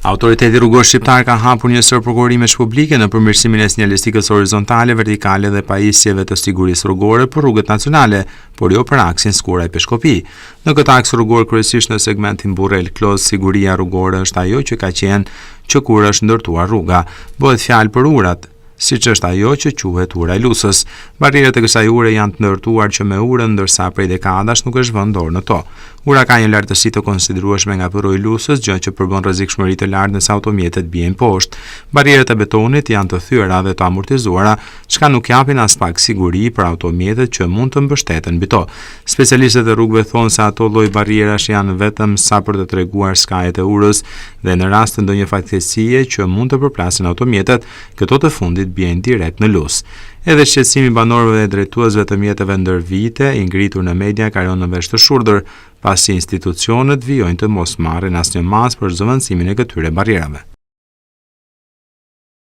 Autoriteti rrugor shqiptar ka hapur një sër prokurorimesh publike në përmirësimin e sinjalistikës horizontale, vertikale dhe pajisjeve të sigurisë rrugore për rrugët nacionale, por jo për aksin Skuraj-Peshkopi. Në këtë aks rrugor, kryesisht në segmentin Burrel-Kloz, siguria rrugore është ajo që ka qenë që kur është ndërtuar rruga. Bëhet fjalë për urat, siç është ajo që quhet ura e Lusës. Barrierat e kësaj ure janë të ndërtuar që me urën, ndërsa prej dekadash nuk është vënë dorë në to. Ura ka një lartësi të konsiderueshme nga përroi i Lusës, gjë që përbën rrezikshmëri të lartë nëse automjetet bien poshtë. Barrierat e betonit janë të thyera dhe të amortizuara, çka nuk japin as pak siguri për automjetet që mund të mbështeten mbi to. Specialistët e rrugëve thonë se ato lloj barrierash janë vetëm sa për të treguar skajet e urës dhe në rast të ndonjë fatkeqësie që mund të përplasin automjetet, këto të fundit bien direkt në Lusë. Edhe shqetësimi banorëve dhe drejtuesve të mjeteve ndër vite i ngritur në media ka rënë në vesh të shurdër, pasi institucionet vijojnë të mos marrin asnjë mas për zëvendësimin e këtyre barrierave.